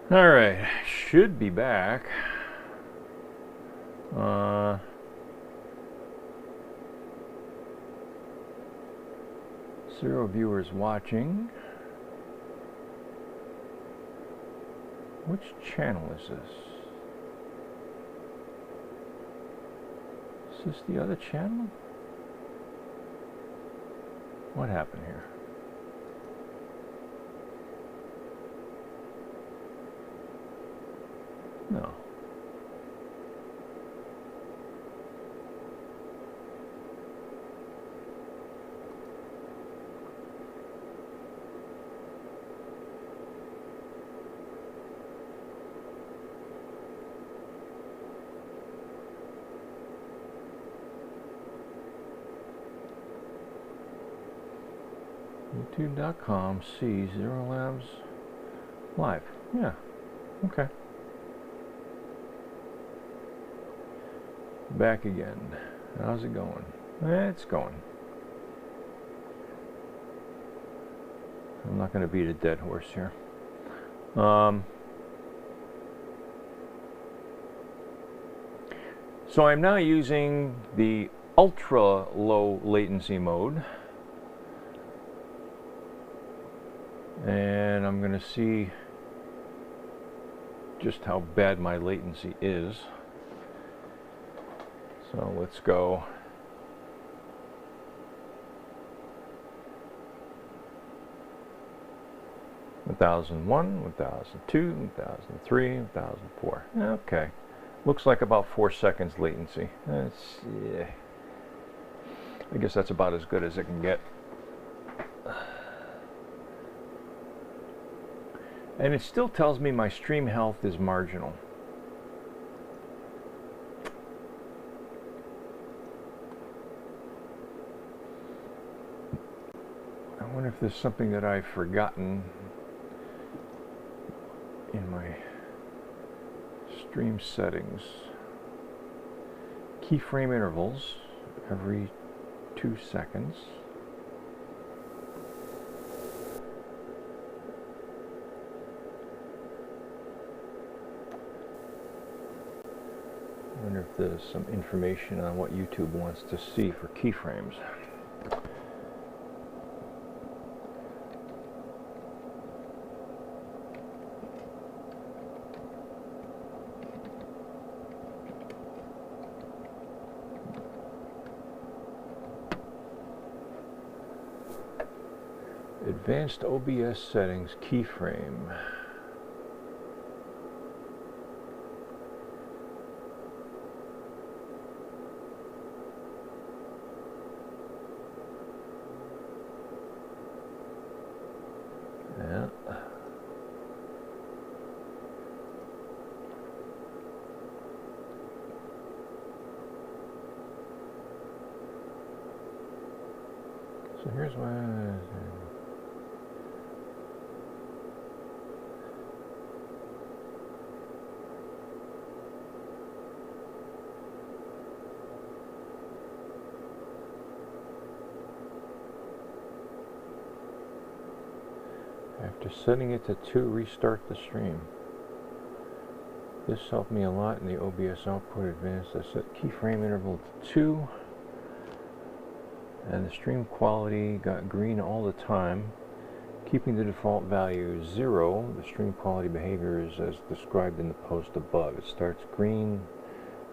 All right, should be back. 0 viewers watching. Which channel is this? Is this the other channel? What happened here? No. YouTube.com C Zero Labs live. Yeah. Okay. Back again. How's it going? It's going. I'm not going to beat a dead horse here. So I'm now using the ultra low latency mode. And I'm going to see just how bad my latency is. So let's go. (1001), 1002, 1003, 1004. Okay. Looks like about 4 seconds latency. That's, yeah. I guess that's about as good as it can get. And it still tells me my stream health is marginal. I wonder if there's something that I've forgotten in my stream settings. Keyframe intervals every 2 seconds. I wonder if there's some information on what YouTube wants to see for keyframes. Advanced OBS settings keyframe. Yeah. So here's why. After setting it to 2, restart the stream. This helped me a lot in the OBS output advanced. I set keyframe interval to 2, and the stream quality got green all the time. Keeping the default value 0, the stream quality behavior is as described in the post above. It starts green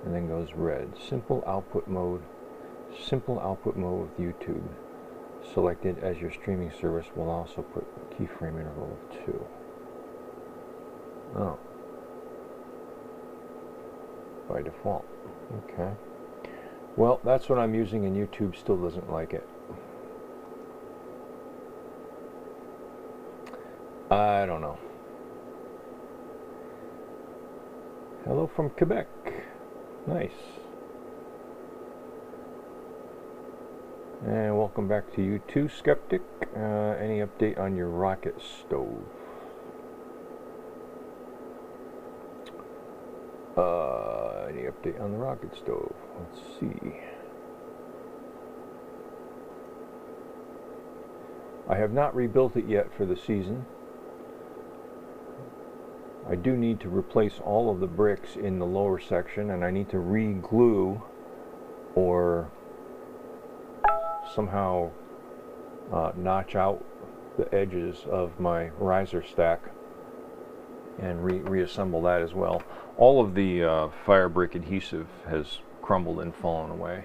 and then goes red. Simple output mode with YouTube. Selected as your streaming service will also put keyframe interval of 2. Oh. By default. Okay. Well, that's what I'm using and YouTube still doesn't like it. I don't know. Hello from Quebec. Nice. And welcome back to you too, Skeptic. Any update on your rocket stove? Any update on the rocket stove? Let's see. I have not rebuilt it yet for the season. I do need to replace all of the bricks in the lower section, and I need to re-glue or somehow notch out the edges of my riser stack and reassemble that as well. All of the fire brick adhesive has crumbled and fallen away.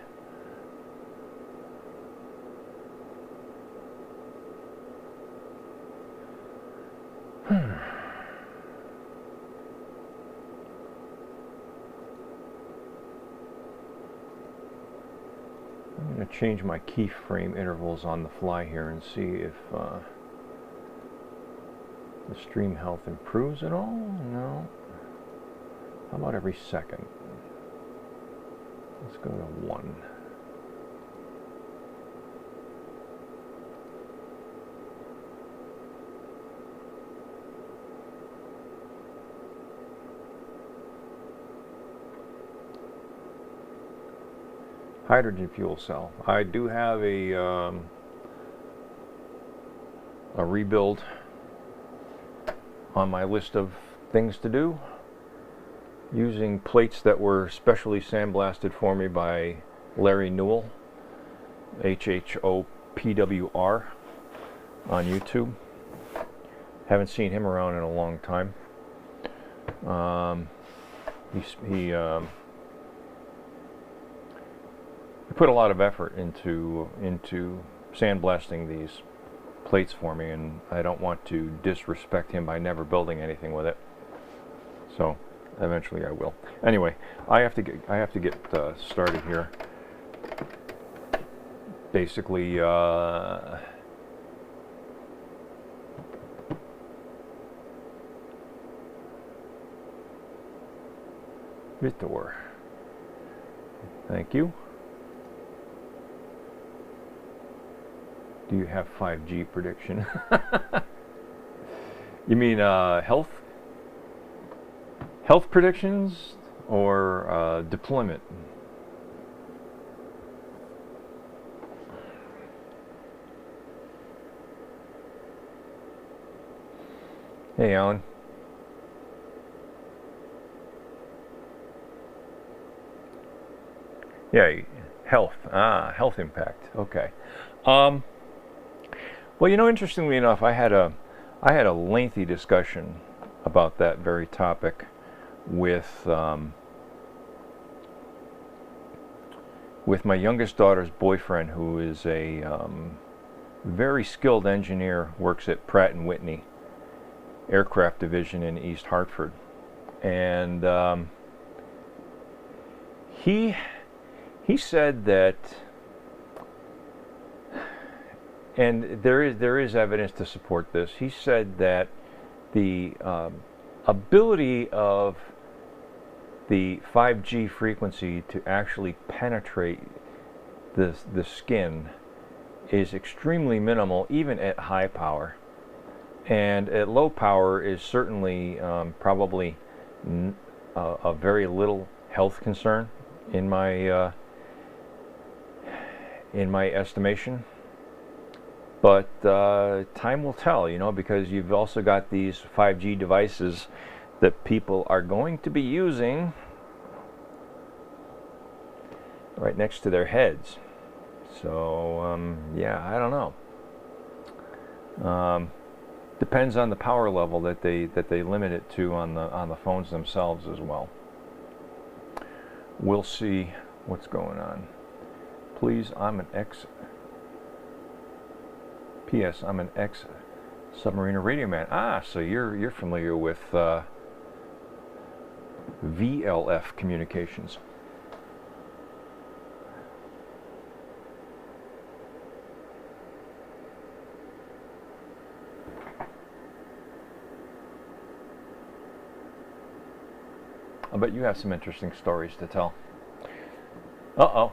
I'm going to change my keyframe intervals on the fly here and see if the stream health improves at all. No. How about every second? Let's go to 1. Hydrogen fuel cell. I do have a rebuild on my list of things to do, using plates that were specially sandblasted for me by Larry Newell, HHOPWR, on YouTube. Haven't seen him around in a long time. He put a lot of effort into sandblasting these plates for me, and I don't want to disrespect him by never building anything with it. So eventually I will. Anyway, I have to get started here. Basically, Vitor. Thank you. Do you have 5G prediction? You mean health predictions or deployment? Hey, Alan. Yeah, health. Health impact. Okay. Well, you know, interestingly enough, I had a lengthy discussion about that very topic with my youngest daughter's boyfriend, who is a very skilled engineer, works at Pratt & Whitney Aircraft Division in East Hartford, and he said that. And there is evidence to support this. He said that the ability of the 5G frequency to actually penetrate the skin is extremely minimal, even at high power. And at low power is certainly probably a very little health concern in my estimation. But time will tell, you know, because you've also got these 5G devices that people are going to be using right next to their heads. So, yeah, I don't know. Depends on the power level that they limit it to on the phones themselves as well. We'll see what's going on. Please, I'm an P.S. I'm an ex-submariner radio man. So you're familiar with VLF communications. I bet you have some interesting stories to tell. Uh-oh.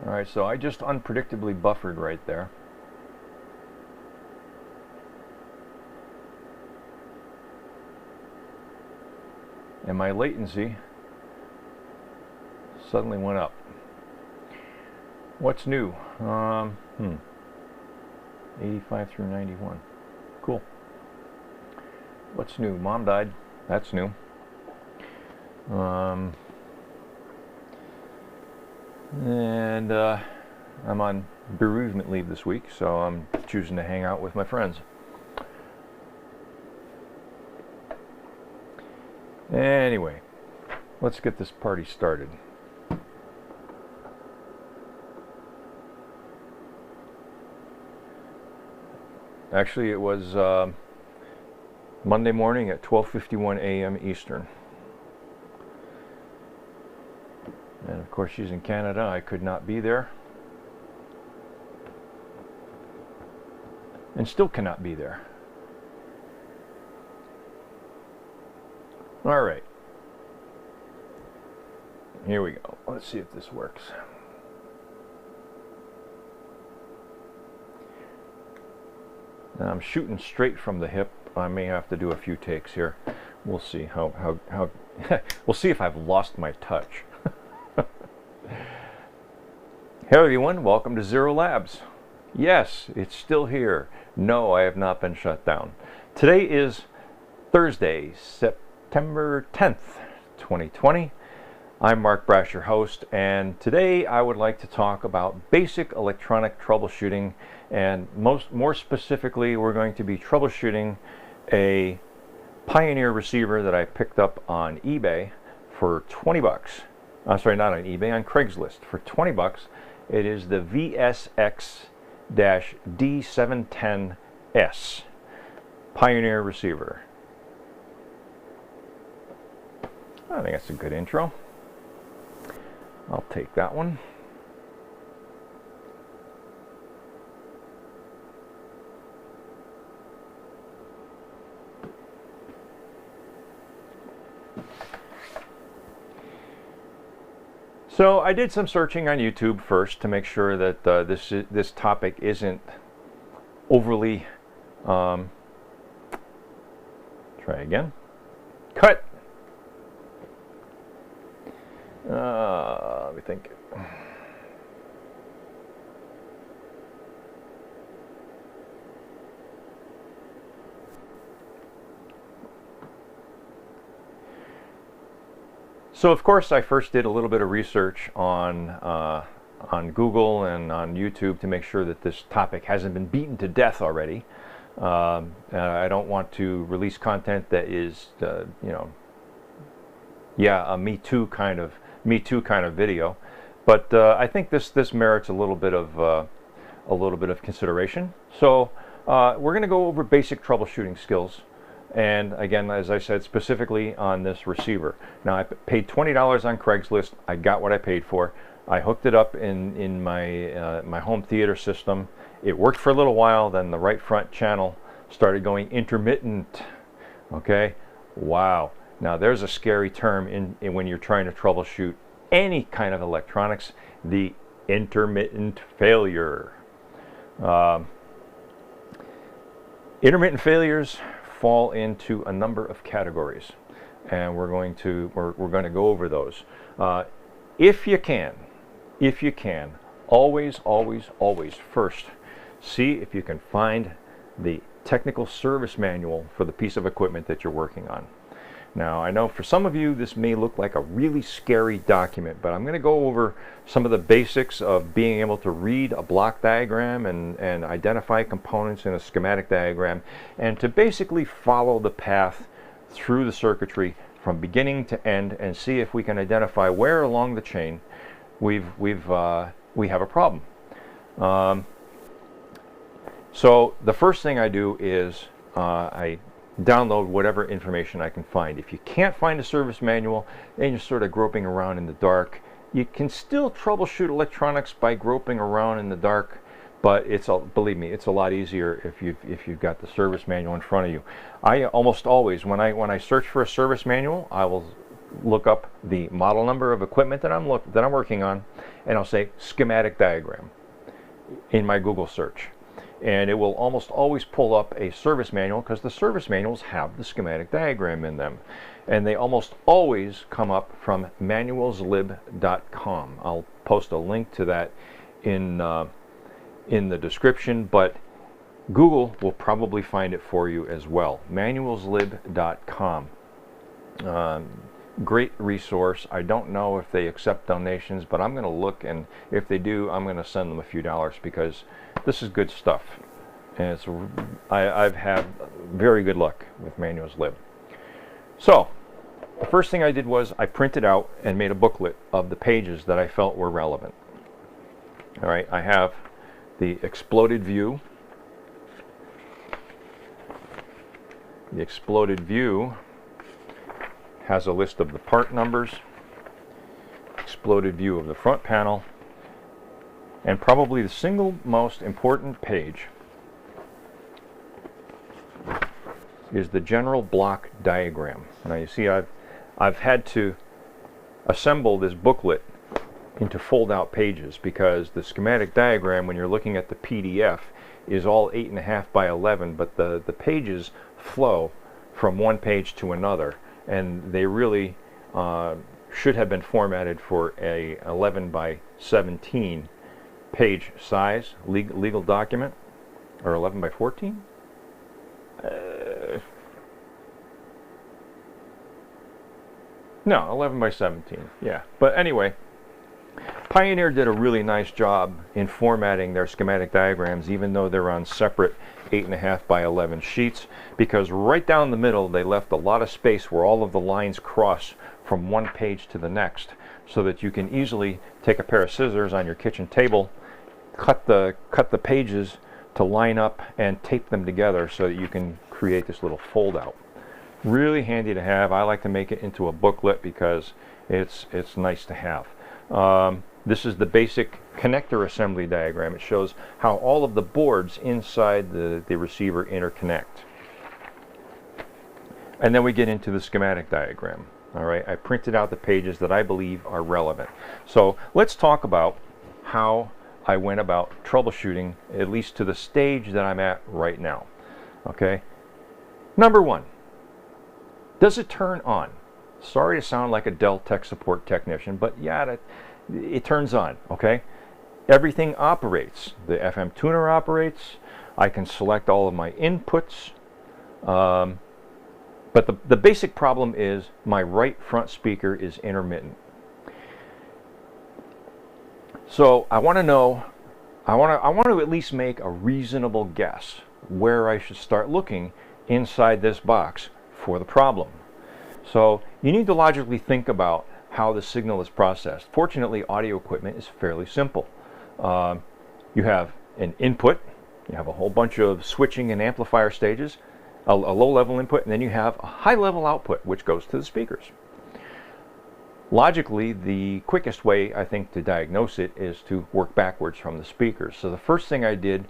Alright, so I just unpredictably buffered right there. And my latency suddenly went up. What's new? 85 through 91. Cool. What's new? Mom died. That's new. And I'm on bereavement leave this week, so I'm choosing to hang out with my friends. Anyway, let's get this party started. Actually, it was Monday morning at 12:51 a.m. Eastern. And of course, she's in Canada. I could not be there. And still cannot be there. All right. Here we go. Let's see if this works. Now I'm shooting straight from the hip. I may have to do a few takes here. We'll see how we'll see if I've lost my touch. Hey everyone, welcome to Zero Labs. Yes, it's still here. No, I have not been shut down. Today is Thursday, September 10th, 2020. I'm Mark Brash, your host, and today I would like to talk about basic electronic troubleshooting, and more specifically, we're going to be troubleshooting a Pioneer receiver that I picked up on eBay for 20 bucks. Sorry, not on eBay, on Craigslist for 20 bucks. It is the VSX-D710S Pioneer receiver. I think that's a good intro. I'll take that one. So I did some searching on YouTube first to make sure that this topic isn't overly try again. Cut. Let me think. So of course I first did a little bit of research on Google and on YouTube to make sure that this topic hasn't been beaten to death already. I don't want to release content that is, you know, a Me Too kind of video, but I think this merits a little bit of consideration. So we're going to go over basic troubleshooting skills. And again, as I said, specifically on this receiver. Now, I paid $20 on Craigslist. I got what I paid for. I hooked it up in my my home theater system. It worked for a little while. Then the right front channel started going intermittent. Okay, wow. Now there's a scary term in when you're trying to troubleshoot any kind of electronics. The intermittent failure. Intermittent failures fall into a number of categories, and we're going to go over those. If you can, always first see if you can find the technical service manual for the piece of equipment that you're working on. Now, I know for some of you this may look like a really scary document, but I'm going to go over some of the basics of being able to read a block diagram and identify components in a schematic diagram, and to basically follow the path through the circuitry from beginning to end and see if we can identify where along the chain we have a problem. So the first thing I do is I download whatever information I can find. If you can't find a service manual and you're sort of groping around in the dark, you can still troubleshoot electronics by groping around in the dark, but believe me, it's a lot easier if you've got the service manual in front of you. I almost always, when I search for a service manual, I will look up the model number of equipment that I'm working on, and I'll say schematic diagram in my Google search. and it will almost always pull up a service manual because the service manuals have the schematic diagram in them. And they almost always come up from manualslib.com. I'll post a link to that in the description, but Google will probably find it for you as well. manualslib.com. Great resource. I don't know if they accept donations, but I'm going to look, and if they do, I'm going to send them a few dollars because this is good stuff. And I've had very good luck with manualslib. So the first thing I did was I printed out and made a booklet of the pages that I felt were relevant. All right, I have the exploded view. The exploded view has a list of the part numbers, exploded view of the front panel, and probably the single most important page is the general block diagram. Now you see I've had to assemble this booklet into fold-out pages because the schematic diagram, when you're looking at the PDF, is all 8.5 by 11, but the pages flow from one page to another, and they really should have been formatted for a 11 by 17 page size legal document, or 11 by 14. No, 11 by 17, yeah. But anyway, Pioneer did a really nice job in formatting their schematic diagrams, even though they're on separate 8.5 by 11 sheets, because right down the middle they left a lot of space where all of the lines cross from one page to the next, so that you can easily take a pair of scissors on your kitchen table, cut the pages to line up, and tape them together so that you can create this little fold out. Really handy to have. I like to make it into a booklet because it's nice to have. This is the basic connector assembly diagram. It shows how all of the boards inside the receiver interconnect. And then we get into the schematic diagram. All right, I printed out the pages that I believe are relevant. So let's talk about how I went about troubleshooting, at least to the stage that I'm at right now. Okay, number one, does it turn on? Sorry to sound like a Dell tech support technician, but yeah, it turns on. Okay, everything operates. The FM tuner operates. I can select all of my inputs. But the basic problem is my right front speaker is intermittent. So I want to know, I want to at least make a reasonable guess where I should start looking inside this box for the problem. So you need to logically think about how the signal is processed. Fortunately, audio equipment is fairly simple. You have an input, you have a whole bunch of switching and amplifier stages, a low-level input, and then you have a high-level output, which goes to the speakers. Logically, the quickest way, I think, to diagnose it is to work backwards from the speakers. So the first thing I did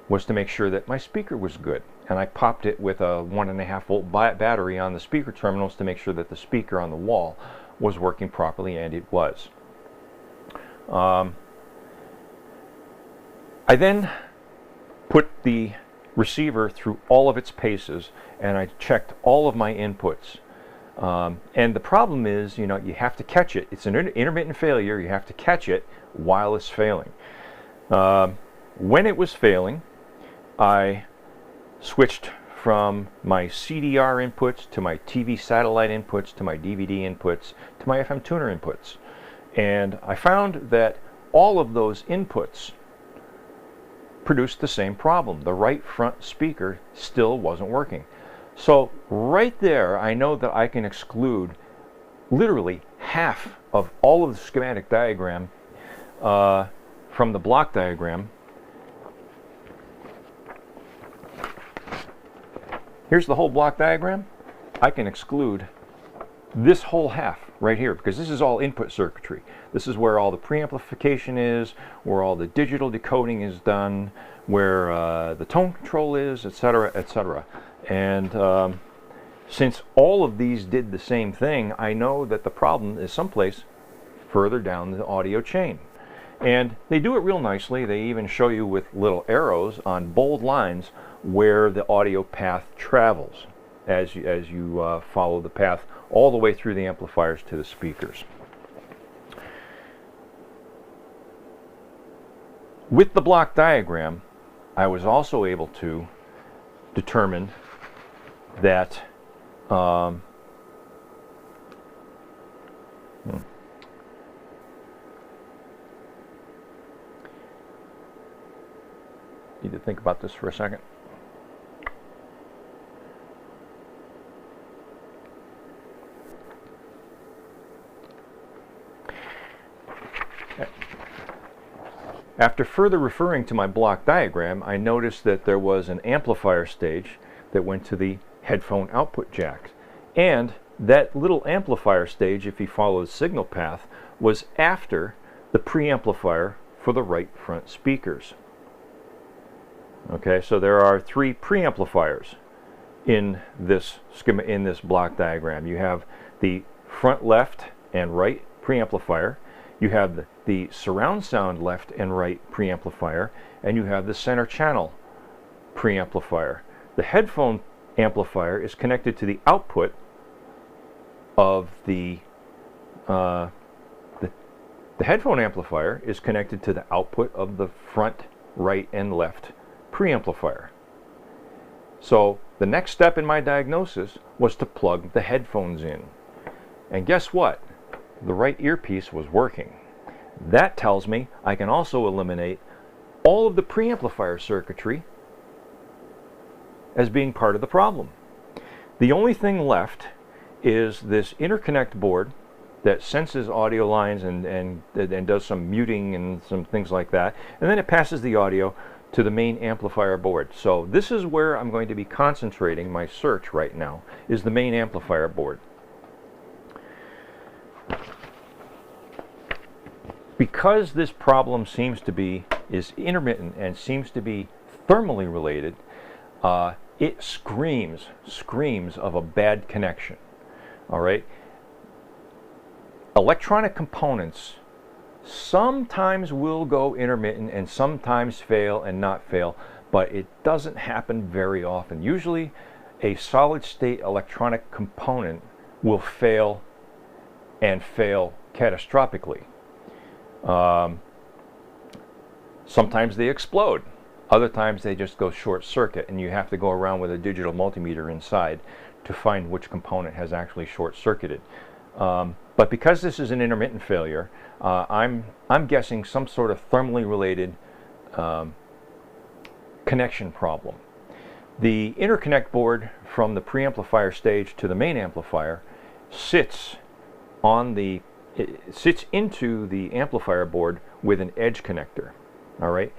was to make sure that my speaker was good, and I popped it with a 1.5 volt battery on the speaker terminals to make sure that the speaker on the wall was working properly, and it was. I then put the receiver through all of its paces, and I checked all of my inputs. And the problem is, you know, you have to catch it. It's an intermittent failure. You have to catch it while it's failing. When it was failing, I switched from my CDR inputs to my TV satellite inputs to my DVD inputs to my FM tuner inputs. And I found that all of those inputs produced the same problem. The right front speaker still wasn't working. So right there, I know that I can exclude literally half of all of the schematic diagram from the block diagram. Here's the whole block diagram. I can exclude this whole half right here because this is all input circuitry. This is where all the preamplification is, where all the digital decoding is done, where the tone control is, etc., etc. And since all of these did the same thing, I know that the problem is someplace further down the audio chain. And they do it real nicely. They even show you with little arrows on bold lines where the audio path travels as you follow the path all the way through the amplifiers to the speakers. With the block diagram, I was also able to determine that need to think about this for a second. After further referring to my block diagram, I noticed that there was an amplifier stage that went to the headphone output jacks. And that little amplifier stage, if you follow the signal path, was after the preamplifier for the right front speakers. Okay, so there are 3 preamplifiers in this schema, in this block diagram. You have the front left and right preamplifier, you have the surround sound left and right preamplifier, and you have the center channel preamplifier. The headphone amplifier is connected to the output of the headphone amplifier is connected to the output of the front, right, and left preamplifier. So the next step in my diagnosis was to plug the headphones in. And guess what? The right earpiece was working. That tells me I can also eliminate all of the preamplifier circuitry as being part of the problem. The only thing left is this interconnect board that senses audio lines and does some muting and some things like that, and then it passes the audio to the main amplifier board. So this is where I'm going to be concentrating my search right now, is the main amplifier board. Because this problem is intermittent and seems to be thermally related, it screams of a bad connection. All right. Electronic components sometimes will go intermittent and sometimes fail and not fail, but it doesn't happen very often. Usually a solid state electronic component will fail and fail catastrophically. Sometimes they explode. Other times they just go short circuit, and you have to go around with a digital multimeter inside to find which component has actually short circuited. But because this is an intermittent failure, I'm guessing some sort of thermally related connection problem. The interconnect board from the preamplifier stage to the main amplifier sits into the amplifier board with an edge connector. All right.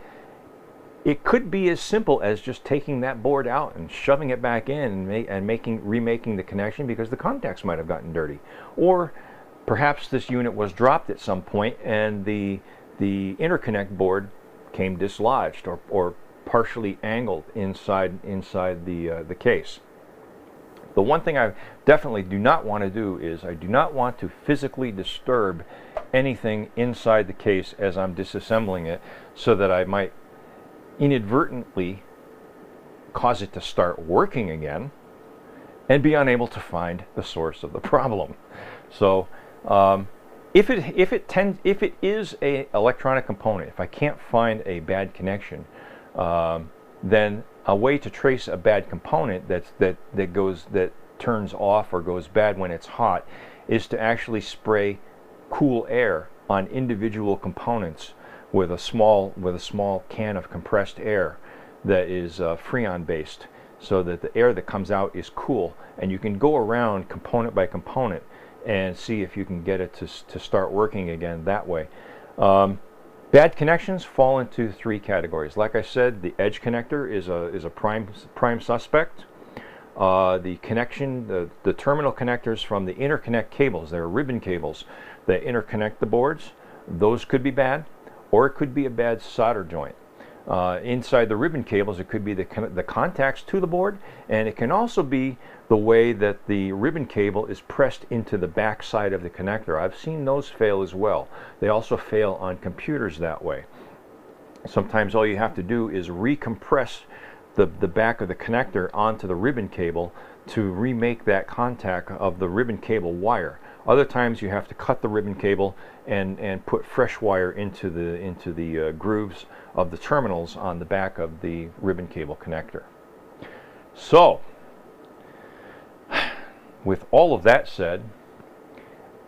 It could be as simple as just taking that board out and shoving it back in and remaking the connection, because the contacts might have gotten dirty. Or perhaps this unit was dropped at some point and the interconnect board came dislodged or partially angled inside the case. The one thing I definitely do not want to do is I do not want to physically disturb anything inside the case as I'm disassembling it, so that I might inadvertently cause it to start working again and be unable to find the source of the problem. So if it is a electronic component, if I can't find a bad connection, then a way to trace a bad component that turns off or goes bad when it's hot is to actually spray cool air on individual components with a small can of compressed air that is Freon based, so that the air that comes out is cool, and you can go around component by component and see if you can get it to start working again that way. Bad connections fall into 3 categories. Like I said, the edge connector is a prime suspect. The terminal connectors from the interconnect cables, they're ribbon cables that interconnect the boards, those could be bad, or it could be a bad solder joint. Inside the ribbon cables, it could be the contacts to the board, and it can also be the way that the ribbon cable is pressed into the back side of the connector. I've seen those fail as well. They also fail on computers that way. Sometimes all you have to do is recompress the back of the connector onto the ribbon cable to remake that contact of the ribbon cable wire. Other times you have to cut the ribbon cable and put fresh wire into the grooves of the terminals on the back of the ribbon cable connector. So, with all of that said,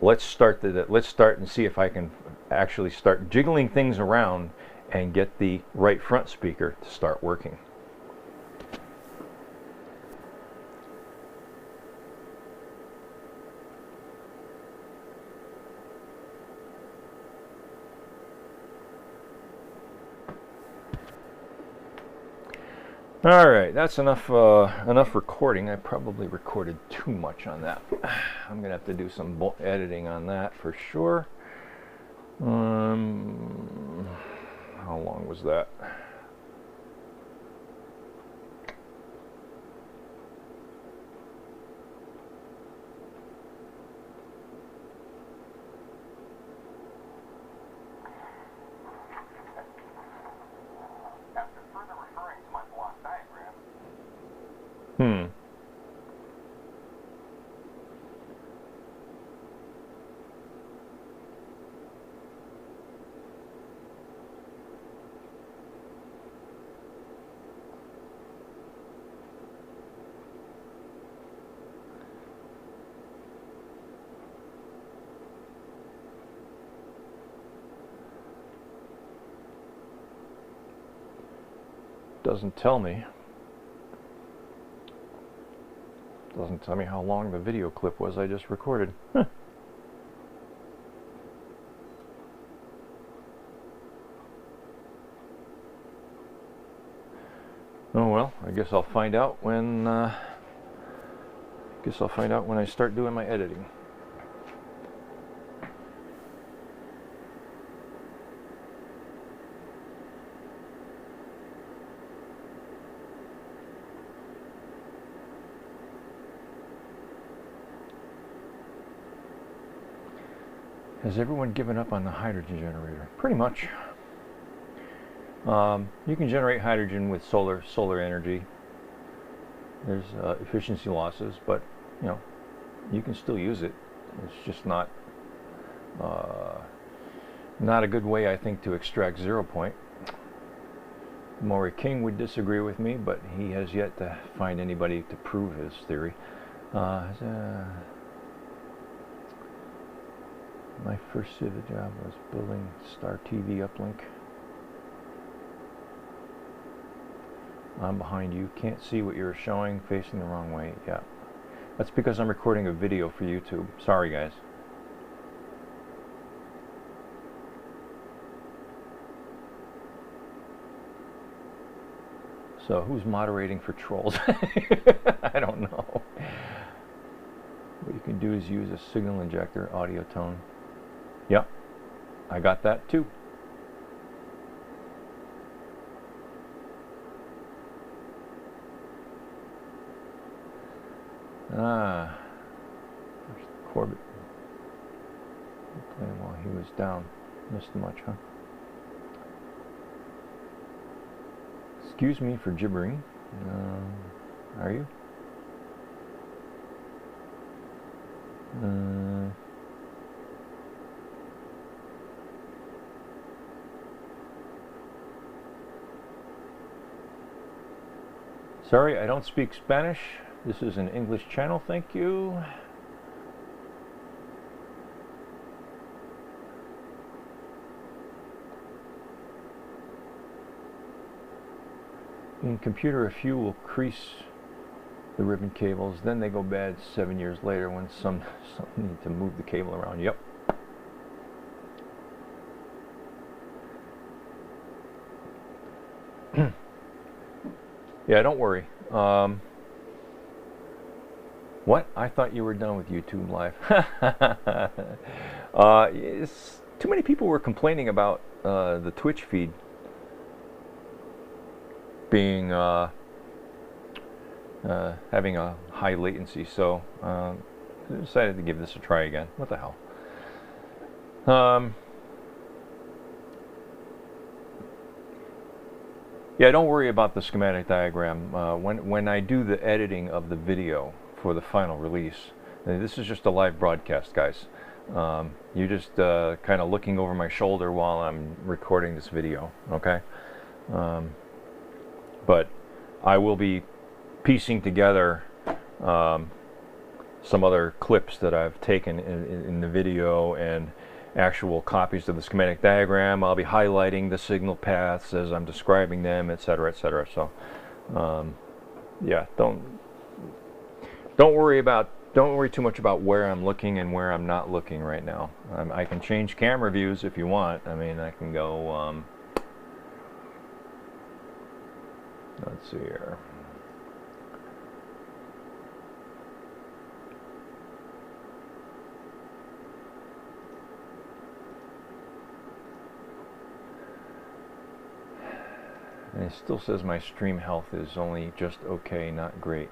let's start and see if I can actually start jiggling things around and get the right front speaker to start working. All right, that's enough recording. I probably recorded too much on that. I'm gonna have to do some editing on that for sure. How long was that? Doesn't tell me how long the video clip was I just recorded. Huh. Oh well, I guess I'll find out when I start doing my editing. Has everyone given up on the hydrogen generator? Pretty much. You can generate hydrogen with solar energy. There's efficiency losses, but you know, you can still use it. It's just not a good way, I think, to extract 0 point. Maury King would disagree with me, but he has yet to find anybody to prove his theory. My first civil job was building Star TV uplink. I'm behind you. Can't see what you're showing. Facing the wrong way. Yeah. That's because I'm recording a video for YouTube. Sorry, guys. So, who's moderating for trolls? I don't know. What you can do is use a signal injector audio tone. Yep, I got that too. Corbett playing while he was down. Missed much, huh? Excuse me for gibbering. Are you? Sorry, I don't speak Spanish. This is an English channel, thank you. In computer, a few will crease the ribbon cables, then they go bad 7 years later when some need to move the cable around. Yep. Yeah, don't worry. What? I thought you were done with YouTube Live. Too many people were complaining about the Twitch feed. being having a high latency, so I decided to give this a try again. What the hell? Yeah, don't worry about the schematic diagram. When I do the editing of the video for the final release, this is just a live broadcast, guys. You're just kind of looking over my shoulder while I'm recording this video, okay? But I will be piecing together some other clips that I've taken in the video and actual copies of the schematic diagram. I'll be highlighting the signal paths as I'm describing them, etc., etc. So, yeah, don't worry too much about where I'm looking and where I'm not looking right now. I can change camera views if you want. I mean, I can go. Let's see here. And it still says my stream health is only just okay, not great.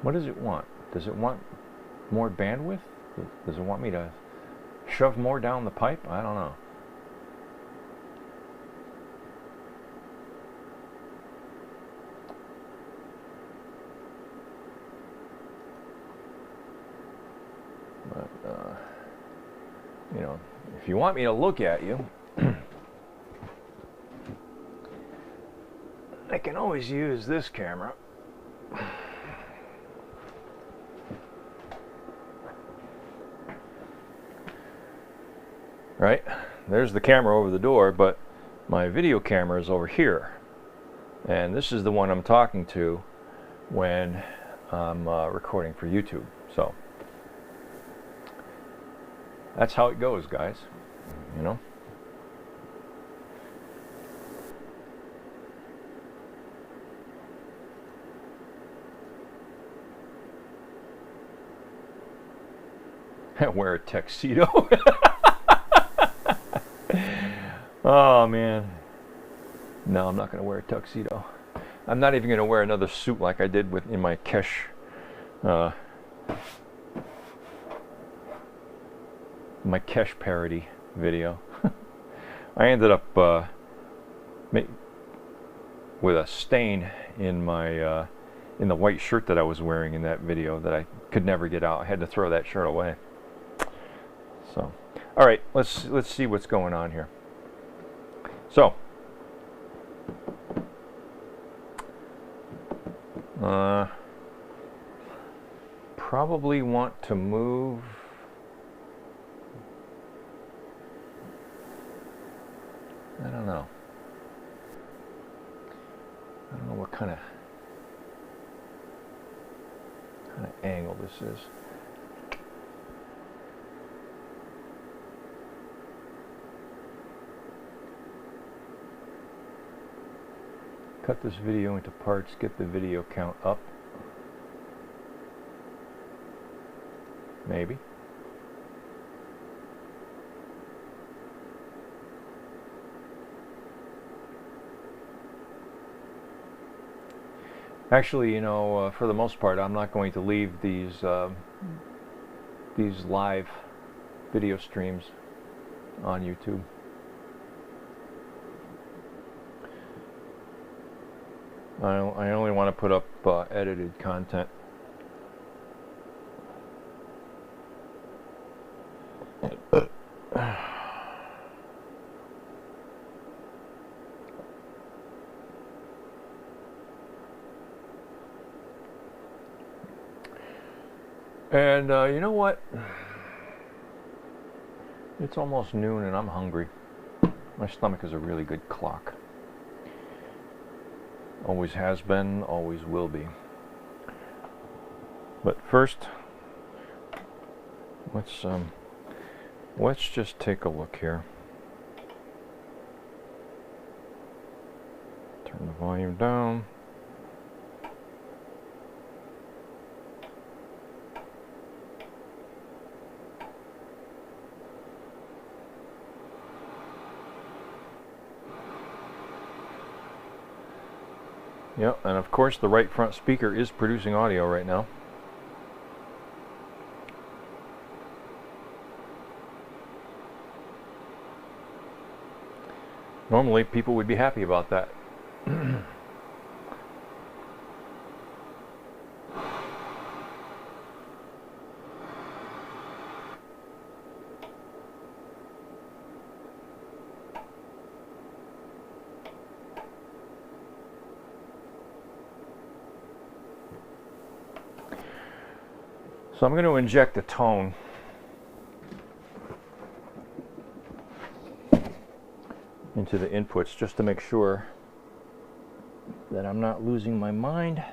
What does it want? Does it want more bandwidth? Does it want me to shove more down the pipe? I don't know. But, you know, if you want me to look at you, I can always use this camera. Right? There's the camera over the door, but my video camera is over here. And this is the one I'm talking to when I'm recording for YouTube. So that's how it goes, guys. You know? Wear a tuxedo. Oh man, no, I'm not going to wear a tuxedo. I'm not even going to wear another suit like I did in my Kesh parody video. I ended up with a stain in my in the white shirt that I was wearing in that video that I could never get out. I had to throw that shirt away. So, all right, let's see what's going on here. So, probably want to move. I don't know. I don't know what kind of angle this is. Cut this video into parts, get the video count up. Maybe. Actually, you know, for the most part, I'm not going to leave these live video streams on YouTube. I only want to put up edited content. And you know what? It's almost noon and I'm hungry. My stomach is a really good clock. Always has been, always will be. But first, let's just take a look here. Turn the volume down. Yep, and of course the right front speaker is producing audio right now. Normally people would be happy about that. So I'm going to inject a tone into the inputs just to make sure that I'm not losing my mind.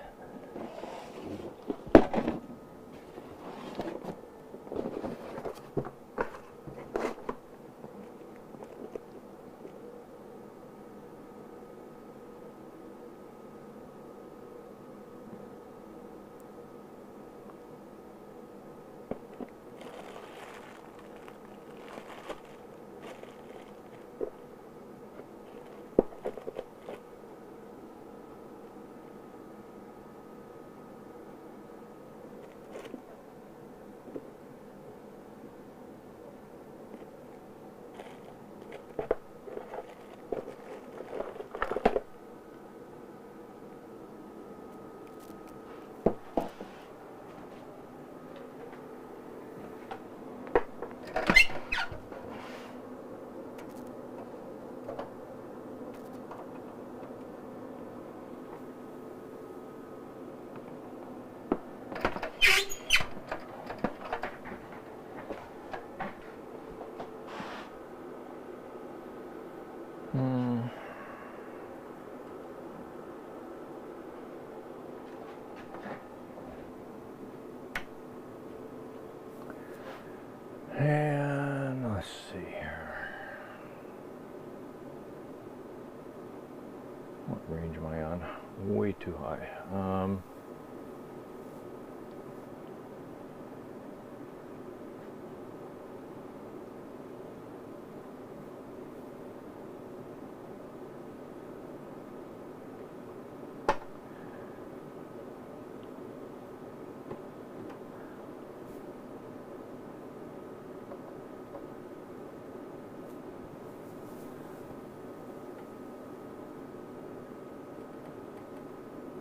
And let's see here. What range am I on? Way too high.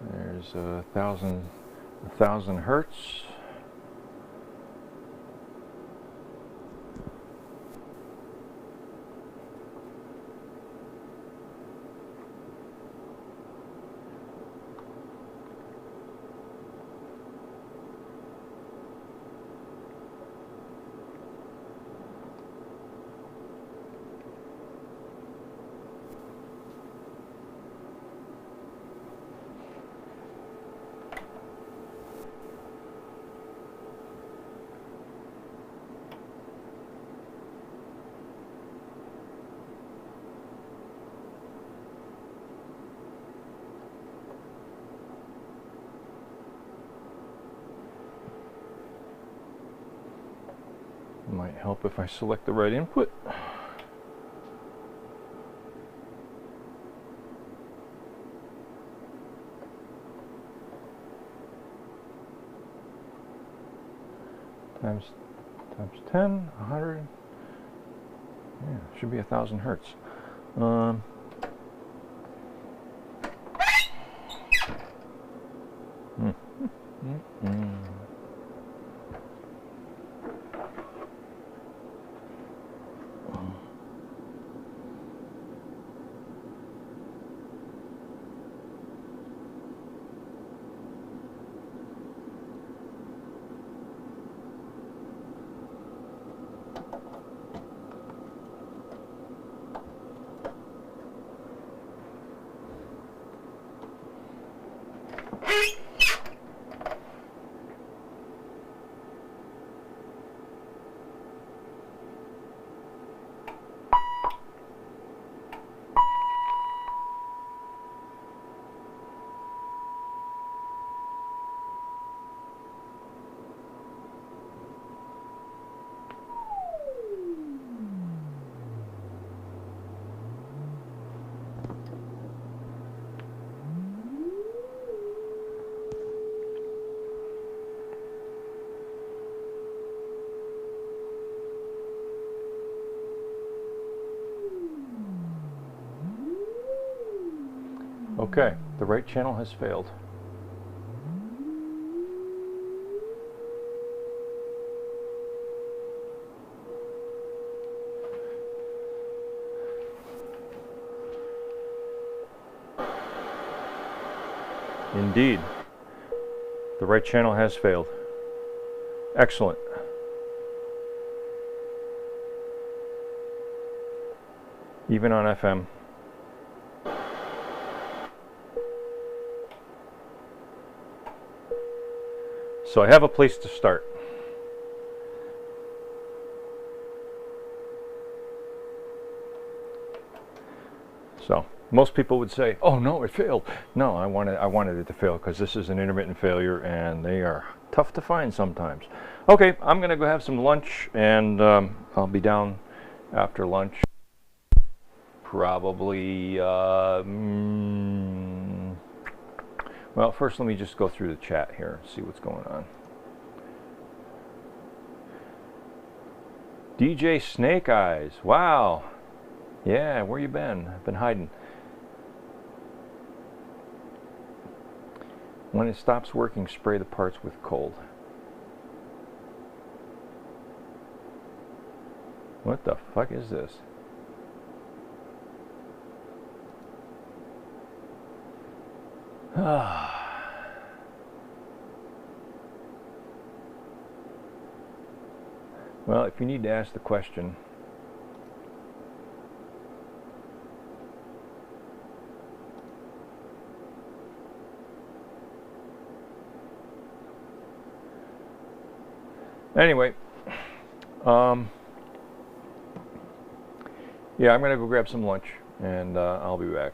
There's 1,000 hertz. Might help if I select the right input. Times 10, 100. Yeah, should be 1,000 hertz. Okay, the right channel has failed. Indeed, the right channel has failed. Excellent. Even on FM. So I have a place to start. So most people would say, "Oh no, it failed." No, I wanted it to fail because this is an intermittent failure, and they are tough to find sometimes. Okay, I'm gonna go have some lunch, and I'll be down after lunch. Probably. Well, first let me just go through the chat here and see what's going on. DJ Snake Eyes, wow. Yeah, where you been? I've been hiding. When it stops working, spray the parts with cold. What the fuck is this? Well, if you need to ask the question, anyway, yeah, I'm gonna go grab some lunch, and I'll be back.